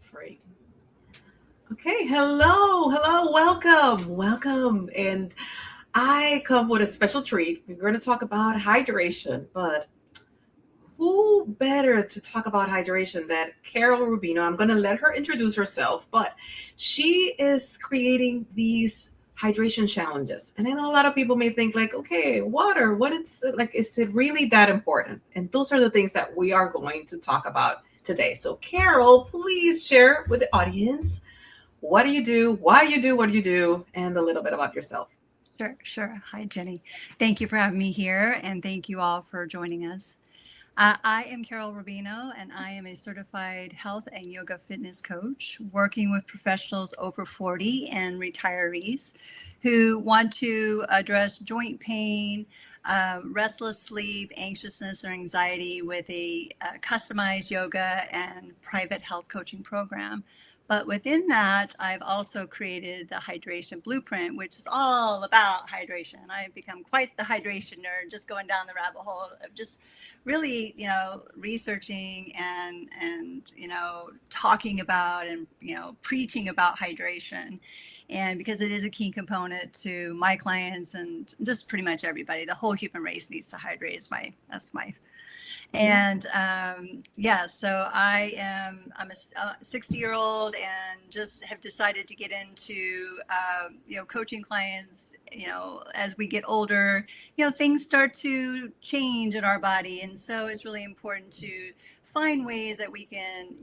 Free. Okay, welcome. And I come with a special treat. We're going to talk about hydration, but who better to talk about hydration than Carol Rubino? I'm going to let her introduce herself, but she is creating these hydration challenges. And I know a lot of people may think like, okay, water, what it's like, is it really that important? And those are the things that we are going to talk about today. So Carol, please share with the audience, what do you do, why you do what you do, and a little bit about yourself. Sure. Hi, Jenny. Thank you for having me here, and thank you all for joining us. I am Carol Rubino, and I am a certified health and yoga fitness coach working with professionals over 40 and retirees who want to address joint pain, restless sleep, anxiousness, or anxiety with a customized yoga and private health coaching program. But within that, I've also created the hydration blueprint, which is all about hydration. I've become quite the hydration nerd, just going down the rabbit hole of just really, researching and talking about and, preaching about hydration. And because it is a key component to my clients and just pretty much everybody, the whole human race needs to hydrate. That's my and so I'm a 60-year-old and just have decided to get into, coaching clients, as we get older, things start to change in our body. And so it's really important to find ways that we can,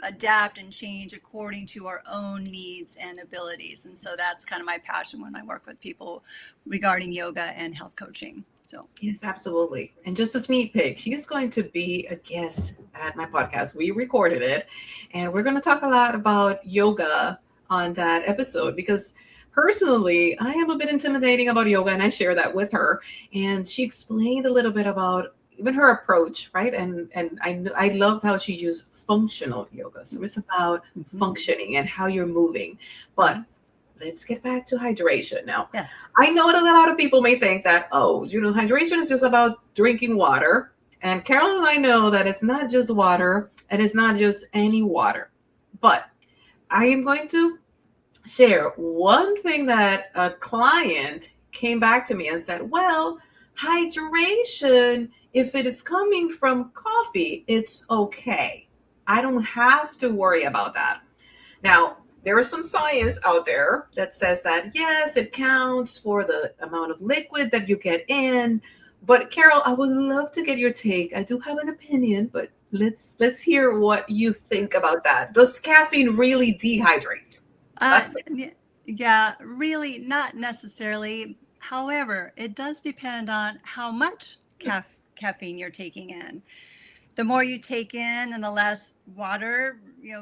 adapt and change according to our own needs and abilities. And so that's kind of my passion when I work with people regarding yoga and health coaching. So yes, absolutely. And just a sneak peek, she's going to be a guest at my podcast. We recorded it, and we're going to talk a lot about yoga on that episode because personally, I am a bit intimidating about yoga, and I share that with her. And she explained a little bit about even her approach, right? And I loved how she used functional yoga. So it's about functioning and how you're moving. But let's get back to hydration now. Yes. I know that a lot of people may think that, hydration is just about drinking water. And Carol and I know that it's not just water and it's not just any water. But I am going to share one thing that a client came back to me and said, well, hydration, if it is coming from coffee, it's okay. I don't have to worry about that. Now, there is some science out there that says that, yes, it counts for the amount of liquid that you get in. But Carol, I would love to get your take. I do have an opinion, but let's hear what you think about that. Does caffeine really dehydrate? Yeah, really not necessarily. However, it does depend on how much caffeine you're taking in. The more you take in and the less water,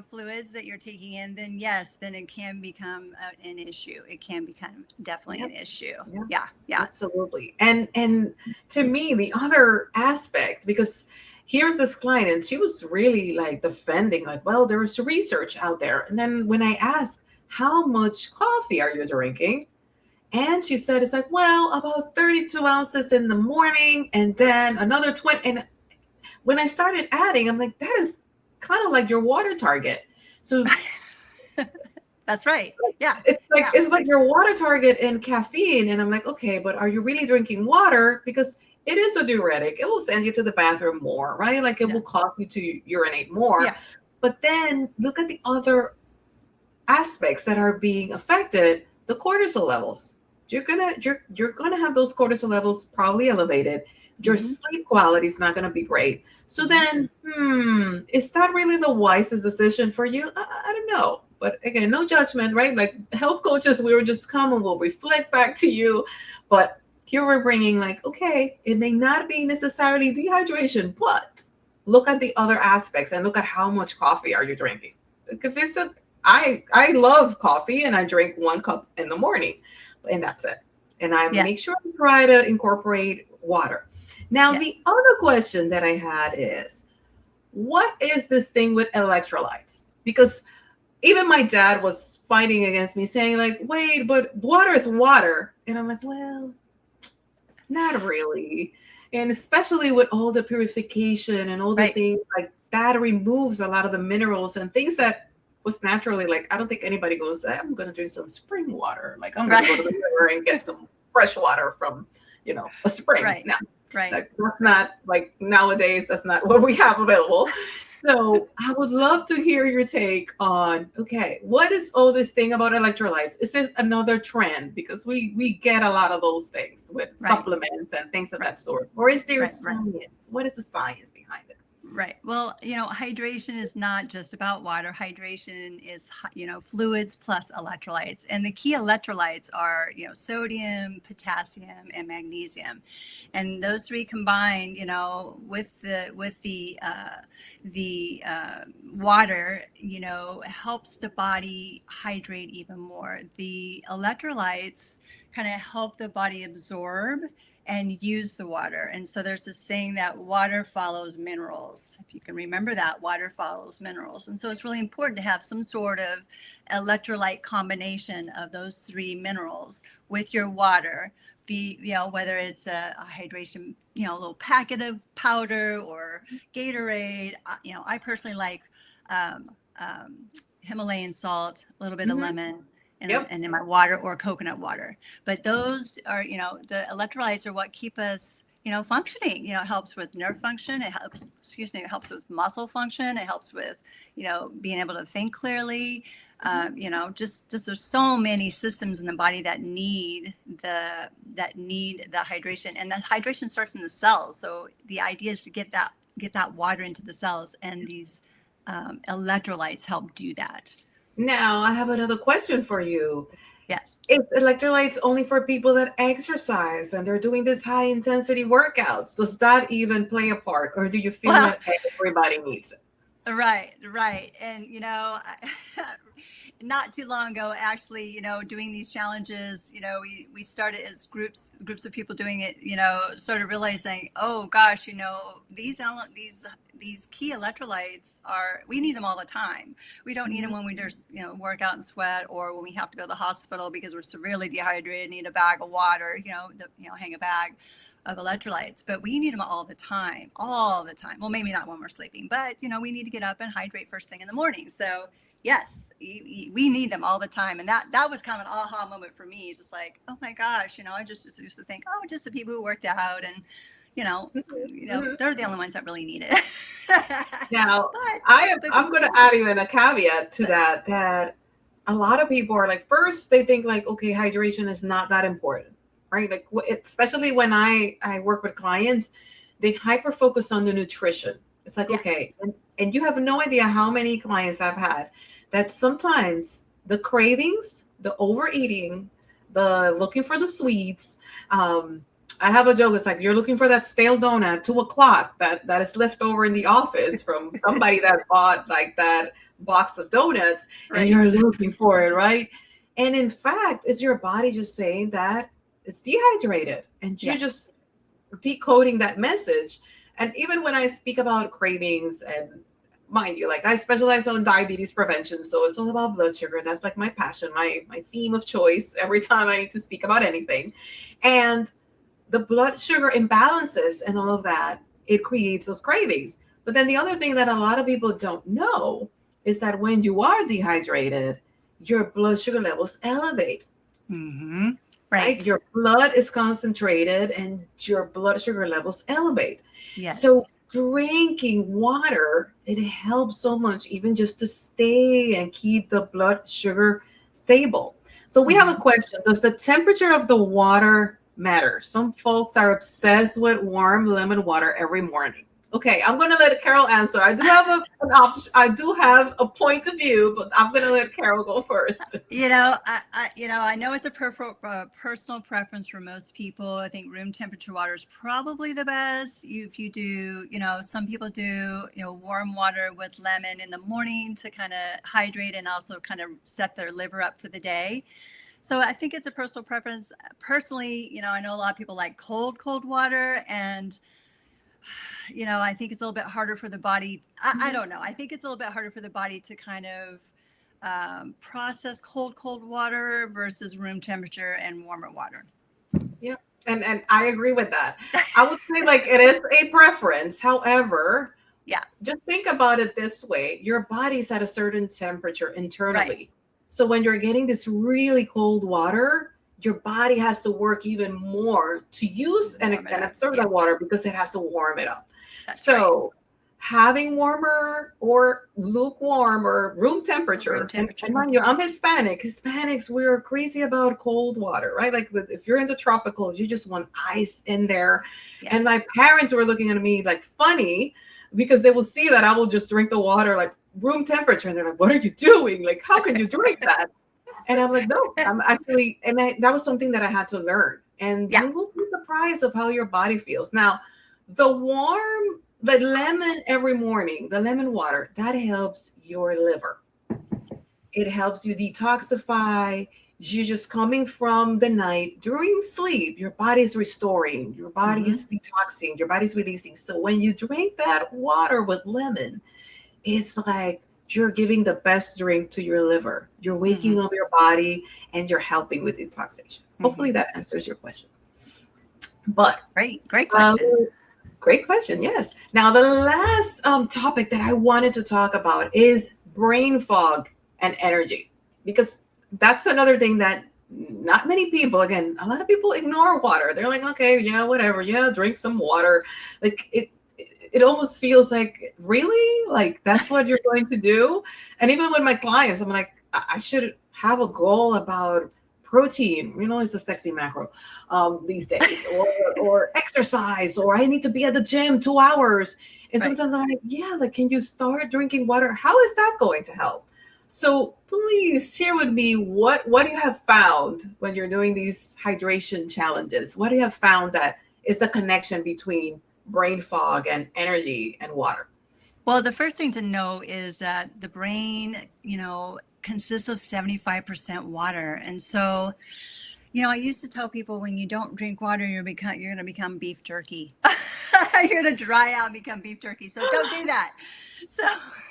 fluids that you're taking in, then yes, then it can become an issue. It can become definitely an issue. Yeah. Absolutely. And to me, the other aspect, because here's this client and she was really like defending, like, well, there's research out there. And then when I asked, how much coffee are you drinking? And she said, it's like, well, about 32 ounces in the morning and then another 20. And when I started adding, I'm like, that is kind of like your water target. So that's right. Yeah. It's like your water target in caffeine. And I'm like, okay, but are you really drinking water? Because it is a diuretic. It will send you to the bathroom more, right? Like it will cause you to urinate more. Yeah. But then look at the other aspects that are being affected, the cortisol levels. You're gonna have those cortisol levels probably elevated. Your sleep quality is not going to be great. So then, is that really the wisest decision for you? I don't know. But again, no judgment, right? Like health coaches, we were just come and we'll reflect back to you. But here we're bringing like, okay, it may not be necessarily dehydration, but look at the other aspects and look at how much coffee are you drinking. Like if it's I love coffee and I drink 1 cup in the morning, and that's it. And I make sure to try to incorporate water. Now, the other question that I had is, what is this thing with electrolytes? Because even my dad was fighting against me saying like, wait, but water is water. And I'm like, well, not really. And especially with all the purification and all the things like that removes a lot of the minerals and things that was naturally like, I don't think anybody goes, I'm going to drink some spring water. Like I'm going to go to Right. the river and get some fresh water from, a spring. Right. No, Right. that's not like nowadays. That's not what we have available. So I would love to hear your take on, okay, what is all this thing about electrolytes? Is it another trend? Because we get a lot of those things with Right. supplements and things of Right. that sort. Or is there Right. Right. science? What is the science behind it? Right. Well, hydration is not just about water. Hydration is, fluids plus electrolytes. And the key electrolytes are, sodium, potassium, and magnesium. And those three combined, with the water, helps the body hydrate even more. The electrolytes kind of help the body absorb and use the water. And so there's this saying that water follows minerals. If you can remember that, water follows minerals. And so it's really important to have some sort of electrolyte combination of those three minerals with your water. Whether it's a hydration, a little packet of powder or Gatorade. I personally like Himalayan salt, a little bit of lemon, and in my water, or coconut water. But those are, the electrolytes are what keep us, functioning. It helps with nerve function. It helps with muscle function. It helps with, being able to think clearly. Just there's so many systems in the body that need the hydration, and that hydration starts in the cells. So the idea is to get that water into the cells, and these electrolytes help do that. Now, I have another question for you. Yes. Is electrolytes only for people that exercise and they're doing this high intensity workouts? Does that even play a part, or do you feel that everybody needs it? Right. And, not too long ago, actually, doing these challenges, we started as groups of people doing it, started realizing, oh gosh, these key electrolytes we need them all the time. We don't need them when we just, work out and sweat, or when we have to go to the hospital because we're severely dehydrated, need a bag of water, hang a bag of electrolytes. But we need them all the time. Well, maybe not when we're sleeping, but, we need to get up and hydrate first thing in the morning. So yes, we need them all the time. And that was kind of an aha moment for me. It's just like, oh my gosh, I just used to think, oh, just the people who worked out, and they're the only ones that really need it. Now, I'm going to add even a caveat to that a lot of people are like, first they think like, okay, hydration is not that important, right? Like, especially when I work with clients, they hyper focus on the nutrition. It's like, okay, and you have no idea how many clients I've had that sometimes the cravings, the overeating, the looking for the sweets. I have a joke. It's like, you're looking for that stale donut at 2:00 that is left over in the office from somebody that bought like that box of donuts, and you're looking for it, right? And in fact, it's your body just saying that it's dehydrated, and you're just decoding that message. And even when I speak about cravings, and mind you, like I specialize on diabetes prevention, so it's all about blood sugar. That's like my passion, my theme of choice every time I need to speak about anything. And the blood sugar imbalances and all of that, it creates those cravings. But then the other thing that a lot of people don't know is that when you are dehydrated, your blood sugar levels elevate. Mm-hmm. Right? Your blood is concentrated and your blood sugar levels elevate. Yes. So drinking water, it helps so much, even just to stay and keep the blood sugar stable. So we have a question. Does the temperature of the water matter? Some folks are obsessed with warm lemon water every morning. Okay, I'm going to let Carol answer. I do have an option. I do have a point of view, but I'm going to let Carol go first. I know it's a personal preference for most people. I think room temperature water is probably the best. If you do, some people do, warm water with lemon in the morning to kind of hydrate and also kind of set their liver up for the day. So I think it's a personal preference. Personally, I know a lot of people like cold water, and I think it's a little bit harder for the body. I don't know. I think it's a little bit harder for the body to kind of process cold water versus room temperature and warmer water. Yeah. And I agree with that. I would say like it is a preference. However, just think about it this way. Your body's at a certain temperature Right. internally. So when you're getting this really cold water, your body has to work even more to use Warm it and up. absorb Yeah, that water because it has to warm it up. that's right. So having warmer or lukewarm or room Room temperature, and temperature. mind you, I'm Hispanic. Hispanics, we're crazy about cold water, right? Like if you're into tropicals, you just want ice in there. Yeah. And my parents were looking at me like funny because they will see that I will just drink the water like room temperature. And they're like, what are you doing? Like, how can you drink that? And I'm like, no, I'm actually, that was something that I had to learn. And Yeah. you will be surprised of how your body feels. Now, the lemon every morning, the lemon water, that helps your liver. It helps you detoxify. You're just coming from the night during sleep. Your body's restoring, your Hmm. body's detoxing, your body's releasing. So when you drink that water with lemon, it's like you're giving the best drink to your liver. You're Hmm. waking up your body and you're helping with detoxification. Hmm. Hopefully that answers your question. But Great um, question. great question. Yes. Now the last topic that I wanted to talk about is brain fog and energy, because that's another thing that not many people. Again, a lot of people ignore water. They're like, okay, yeah, whatever, yeah, drink some water. Like it almost feels like, really, like that's what you're going to do. And even with my clients, I'm like, I should have a goal about protein. It's a sexy macro these days, or exercise, or I need to be at the gym 2 hours. And Right. sometimes I'm like, yeah, like, can you start drinking water? How is that going to help? So please share with me what you have found when you're doing these hydration challenges. What do you have found that is the connection between brain fog and energy and water? Well, the first thing to know is that the brain, consists of 75% water. And so, I used to tell people when you don't drink water, you're going to become beef jerky. You're going to dry out and become beef jerky. So don't do that. So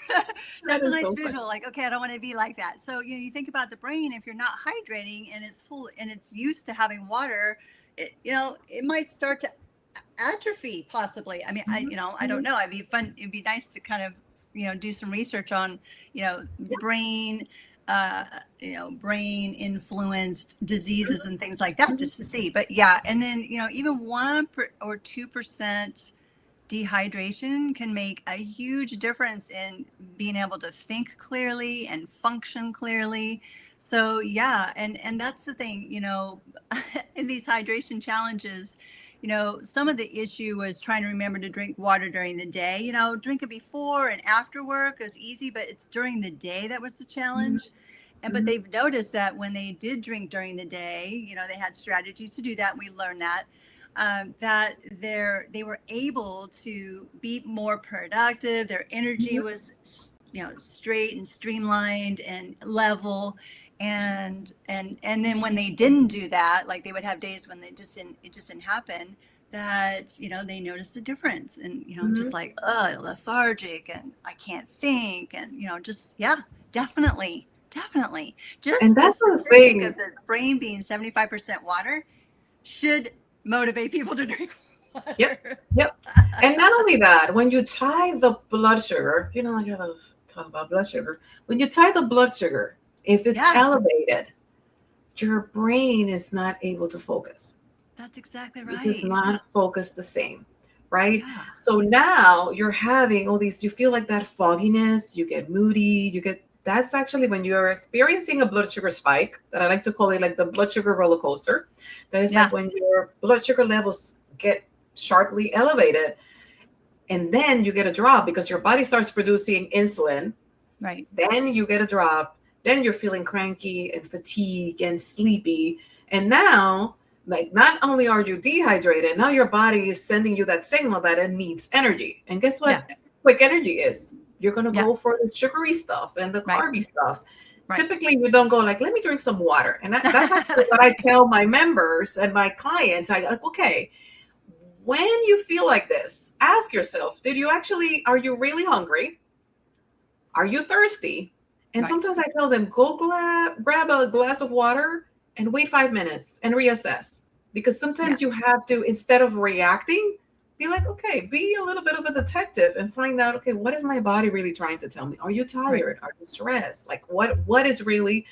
That that's a is nice so funny. visual. Like, okay, I don't want to be like that. So, you think about the brain, if you're not hydrating and it's full and it's used to having water, it might start to atrophy possibly. I mean, Mhm, I don't mhm. know. It'd be nice to kind of, do some research on, Yeah. brain, uh, brain influenced diseases and things like that, Mhm. just to see. But yeah, and then, even 1 or 2% dehydration can make a huge difference in being able to think clearly and function clearly. So yeah, and that's the thing, in these hydration challenges, some of the issue was trying to remember to drink water during the day. Drink it before and after work is easy, but it's during the day that was the Mhm, challenge. And but mhm. they've noticed that when they did drink during the day, they had strategies to do that. We learned that they were able to be more productive. Their energy Mhm. was straight and streamlined and level. And then when they didn't do that, like they would have days when it just didn't happen, that they noticed a difference, and just Mhm. like lethargic, and I can't think, and just yeah, definitely And just the that's the statistic thing. of the brain being 75% water should motivate people to drink Yep. water. Yep. And not only that, when you tie the blood sugar, like I love talk about blood sugar. When you tie the blood sugar, if it's Yeah, elevated, your brain is not able to focus. that's exactly It does right. not focus the same, right? Yeah, So now you're having all these, you feel like that fogginess, you get moody, that's actually when you're experiencing a blood sugar spike, that I like to call it like the blood sugar roller coaster. That is like yeah, when your blood sugar levels get sharply elevated, and then you get a drop because your body starts producing insulin. right. Then you get a drop. Then you're feeling cranky and fatigued and sleepy. And now, like, not only are you dehydrated, now your body is sending you that signal that it needs energy. And guess Yeah, what quick energy is? You're going to yeah, go for the sugary stuff and the right, carby stuff. right. Typically, we don't go like, let me drink some water. And that's actually what I tell my members and my clients. I like, okay, when you feel like this, ask yourself, are you really hungry? Are you thirsty? And Right. sometimes I tell them, go grab a glass of water and wait 5 minutes and reassess. Because Yeah, sometimes you have to, instead of reacting, be like, okay, be a little bit of a detective and find out, okay, what is my body really trying to tell me? Are you Right. tired? Are you stressed? Like what is really,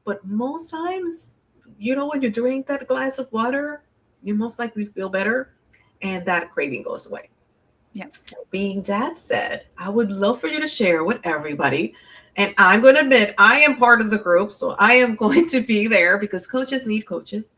but most times, when you drink that glass of water, you most likely feel better and that craving goes away. Yep. Being that said, I would love for you to share with everybody. And I'm going to admit, I am part of the group. So I am going to be there because coaches need coaches.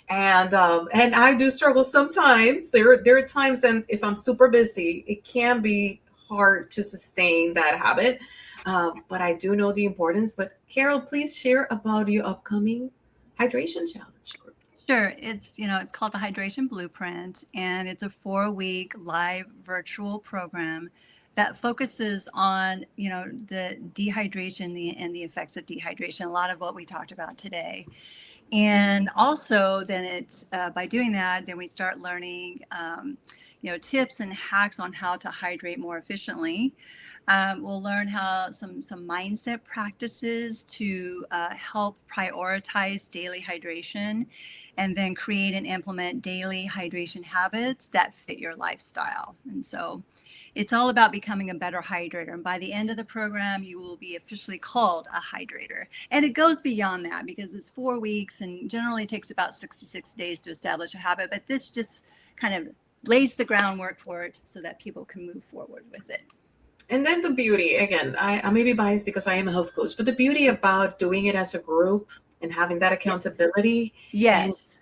And I do struggle sometimes. There are times, and if I'm super busy, it can be hard to sustain that habit. But I do know the importance. But Carol, please share about your upcoming hydration challenge group. Sure. It's called the Hydration Blueprint, and it's a 4-week live virtual program that focuses on, the dehydration and the effects of dehydration, a lot of what we talked about today. And also then it's by doing that, then we start learning, tips and hacks on how to hydrate more efficiently. We'll learn how some mindset practices to help prioritize daily hydration, and then create and implement daily hydration habits that fit your lifestyle. And so it's all about becoming a better hydrator. And by the end of the program, you will be officially called a hydrator. And it goes beyond that because it's 4 weeks and generally takes about 66 days to establish a habit. But this just kind of lays the groundwork for it so that people can move forward with it. And then the beauty, again, I may be biased because I am a health coach, but the beauty about doing it as a group and having that accountability and Yes.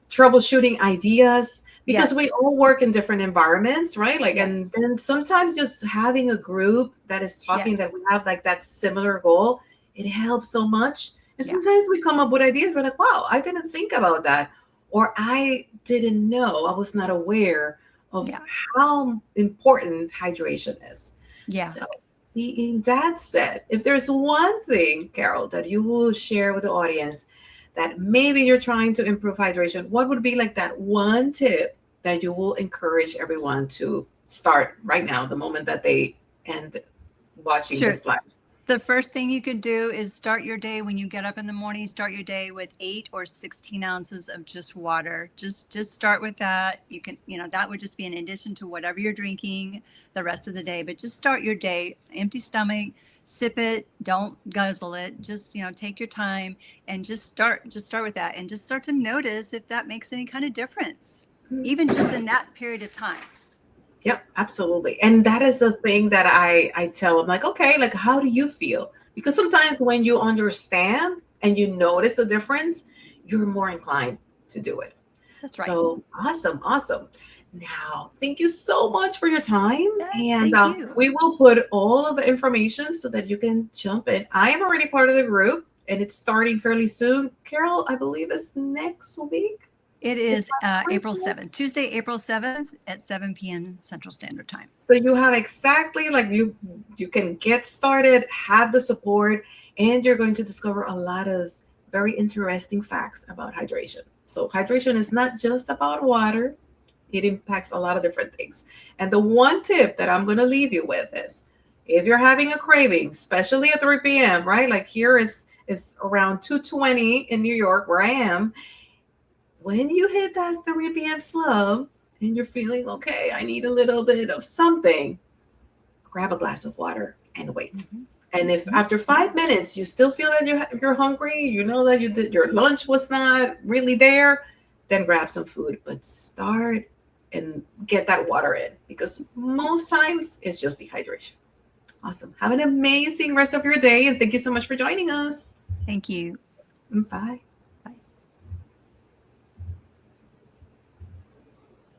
troubleshooting ideas, because we Yes. all work in different environments, right? Like, and Yes. then sometimes just having a group that is talking, Yes. that we have like that similar goal, it helps so much. And Yeah. sometimes we come up with ideas, we're like, wow, I didn't think about that. Or I didn't know, I was not aware of Yeah. how important hydration is. Yeah. So, being that said, if there's one thing, Carol, that you will share with the audience that maybe you're trying to improve hydration, what would be like that one tip that you will encourage everyone to start right now, the moment that they end watching Sure. this live? The first thing you could do is start your day when you get up in the morning, start your day with 8 or 16 ounces of just water. Just start with that. You can, that would just be in addition to whatever you're drinking the rest of the day, but just start your day, empty stomach, sip it, don't guzzle it. Just, take your time and just start with that and just start to notice if that makes any kind of difference, even just in that period of time. Yep, absolutely. And that is the thing that I tell them, like, okay, like, how do you feel? Because sometimes when you understand and you notice the difference, you're more inclined to do it. That's right. So awesome, awesome. Now, thank you so much for your time. Yes, And thank you. we will put all of the information so that you can jump in. I am already part of the group and it's starting fairly soon. Carol, I believe it's next week. It is April 7th, Tuesday, April 7th at 7 p.m. Central Standard Time. So you have exactly, like, you can get started, have the support, and you're going to discover a lot of very interesting facts about hydration. So hydration is not just about water. It impacts a lot of different things. And the one tip that I'm going to leave you with is, if you're having a craving, especially at 3 p.m., right? Like here is around 2:20 in New York where I am. When you hit that 3 p.m. slump and you're feeling, okay, I need a little bit of something, grab a glass of water and wait. Mm-hmm. And if after 5 minutes you still feel that you're hungry, you know that your lunch was not really there, then grab some food. But start and get that water in, because most times it's just dehydration. Awesome. Have an amazing rest of your day, and thank you so much for joining us. Thank you. Bye.